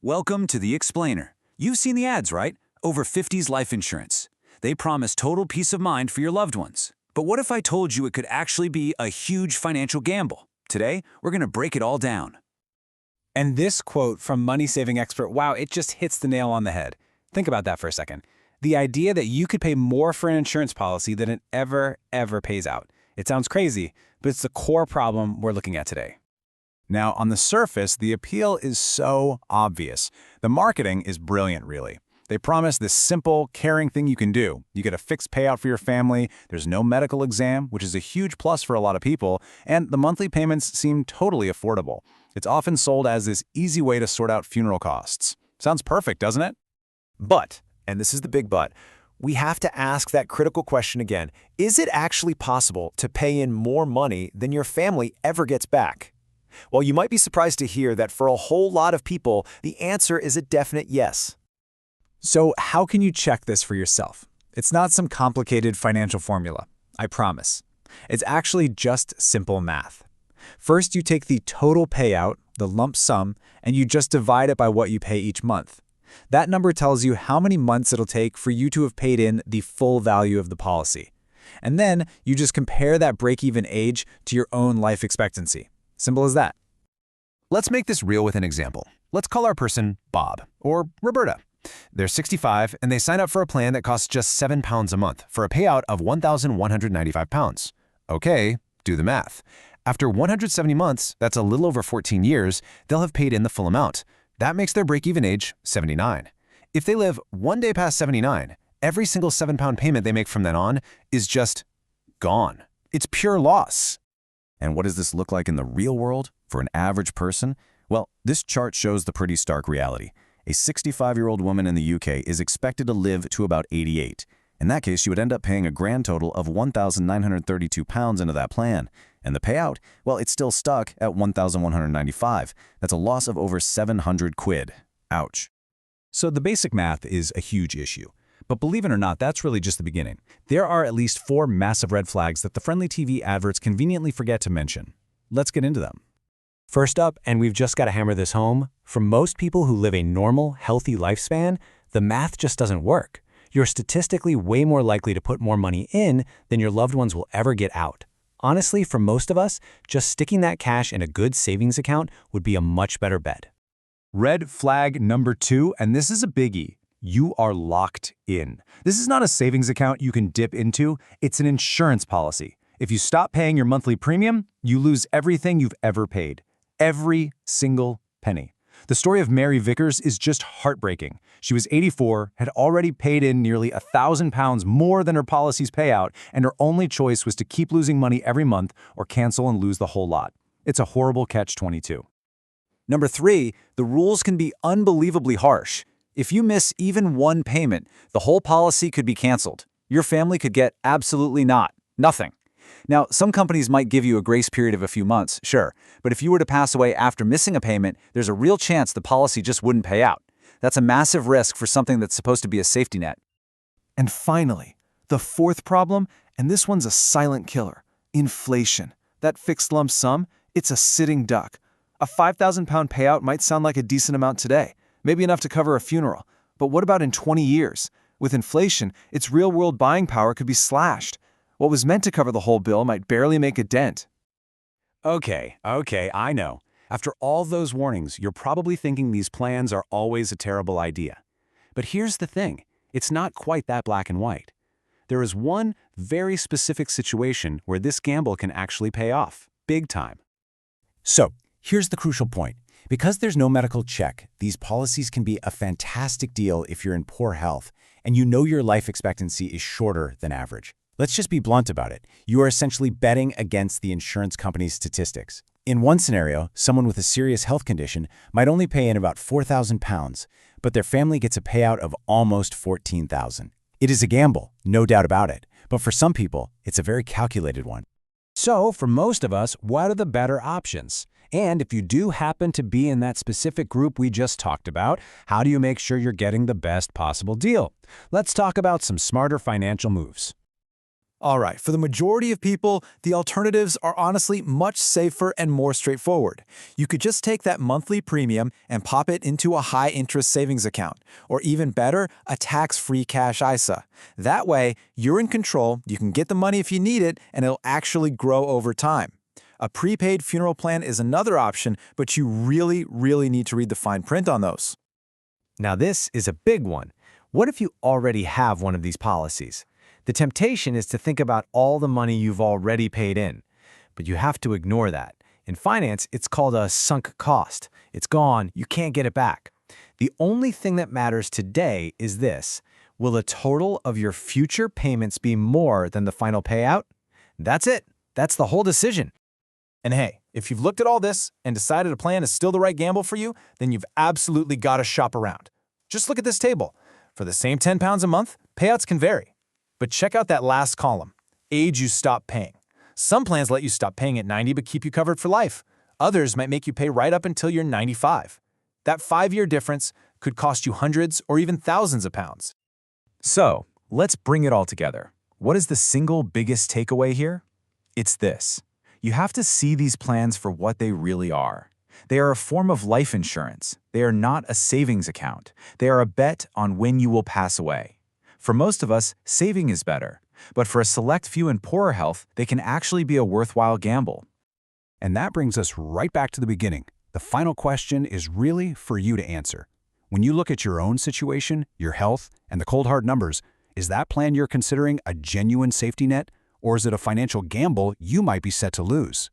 Welcome to The Explainer. You've seen the ads, right? Over 50s life insurance. They promise total peace of mind for your loved ones. But what if I told you it could actually be a huge financial gamble? Today, we're going to break it all down. And this quote from money-saving expert, wow, it just hits the nail on the head. Think about that for a second. The idea that you could pay more for an insurance policy than it ever pays out. It sounds crazy, but it's the core problem we're looking at today. Now, on the surface, the appeal is so obvious. The marketing is brilliant, really. They promise this simple, caring thing you can do. You get a fixed payout for your family, there's no medical exam, which is a huge plus for a lot of people, and the monthly payments seem totally affordable. It's often sold as this easy way to sort out funeral costs. Sounds perfect, doesn't it? But, and this is the big but, we have to ask that critical question again. Is it actually possible to pay in more money than your family ever gets back? Well, you might be surprised to hear that for a whole lot of people, the answer is a definite yes. So how can you check this for yourself? It's not some complicated financial formula, I promise. It's actually just simple math. First, you take the total payout, the lump sum, and you just divide it by what you pay each month. That number tells you how many months it'll take for you to have paid in the full value of the policy. And then you just compare that break-even age to your own life expectancy. Simple as that. Let's make this real with an example. Let's call our person Bob or Roberta. They're 65 and they sign up for a plan that costs just £7 a month for a payout of £1,195. Okay, do the math. After 170 months, that's a little over 14 years, they'll have paid in the full amount. That makes their break-even age 79. If they live one day past 79, every single £7 payment they make from then on is just gone. It's pure loss. And what does this look like in the real world for an average person? Well, this chart shows the pretty stark reality. A 65-year-old woman in the UK is expected to live to about 88. In that case, she would end up paying a grand total of £1,932 into that plan. And the payout, well, it's still stuck at £1,195. That's a loss of over 700 quid. Ouch. So the basic math is a huge issue. But believe it or not, that's really just the beginning. There are at least 4 massive red flags that the friendly TV adverts conveniently forget to mention. Let's get into them. First up, and we've just got to hammer this home, for most people who live a normal, healthy lifespan, the math just doesn't work. You're statistically way more likely to put more money in than your loved ones will ever get out. Honestly, for most of us, just sticking that cash in a good savings account would be a much better bet. Red flag number 2, and this is a biggie. You are locked in. This is not a savings account you can dip into. It's an insurance policy. If you stop paying your monthly premium, you lose everything you've ever paid. Every single penny. The story of Mary Vickers is just heartbreaking. She was 84, had already paid in nearly £1,000 more than her policy's payout, and her only choice was to keep losing money every month or cancel and lose the whole lot. It's a horrible catch-22. Number 3, the rules can be unbelievably harsh. If you miss even one payment, the whole policy could be canceled. Your family could get absolutely nothing. Now, some companies might give you a grace period of a few months, sure, but if you were to pass away after missing a payment, there's a real chance the policy just wouldn't pay out. That's a massive risk for something that's supposed to be a safety net. And finally, the 4th problem, and this one's a silent killer, inflation. That fixed lump sum, it's a sitting duck. A £5,000 payout might sound like a decent amount today, maybe enough to cover a funeral. But what about in 20 years? With inflation, its real-world buying power could be slashed. What was meant to cover the whole bill might barely make a dent. Okay, I know. After all those warnings, you're probably thinking these plans are always a terrible idea. But here's the thing, it's not quite that black and white. There is one very specific situation where this gamble can actually pay off, big time. So, here's the crucial point. Because there's no medical check, these policies can be a fantastic deal if you're in poor health and you know your life expectancy is shorter than average. Let's just be blunt about it. You are essentially betting against the insurance company's statistics. In one scenario, someone with a serious health condition might only pay in about £4,000, but their family gets a payout of almost $14,000. It is a gamble, no doubt about it, but for some people, it's a very calculated one. So, for most of us, what are the better options? And if you do happen to be in that specific group we just talked about, how do you make sure you're getting the best possible deal? Let's talk about some smarter financial moves. All right, for the majority of people, the alternatives are honestly much safer and more straightforward. You could just take that monthly premium and pop it into a high-interest savings account, or even better, a tax-free cash ISA. That way, you're in control, you can get the money if you need it, and it'll actually grow over time. A prepaid funeral plan is another option, but you really need to read the fine print on those. Now this is a big one. What if you already have one of these policies? The temptation is to think about all the money you've already paid in. But you have to ignore that. In finance, it's called a sunk cost. It's gone, you can't get it back. The only thing that matters today is this. Will the total of your future payments be more than the final payout? That's it. That's the whole decision. And hey, if you've looked at all this and decided a plan is still the right gamble for you, then you've absolutely got to shop around. Just look at this table. For the same £10 a month, payouts can vary. But check out that last column, age you stop paying. Some plans let you stop paying at 90 but keep you covered for life. Others might make you pay right up until you're 95. That 5-year difference could cost you hundreds or even thousands of pounds. So, let's bring it all together. What is the single biggest takeaway here? It's this. You have to see these plans for what they really are. They are a form of life insurance. They are not a savings account. They are a bet on when you will pass away. For most of us, saving is better. But for a select few in poorer health, they can actually be a worthwhile gamble. And that brings us right back to the beginning. The final question is really for you to answer. When you look at your own situation, your health, and the cold hard numbers, is that plan you're considering a genuine safety net, or is it a financial gamble you might be set to lose?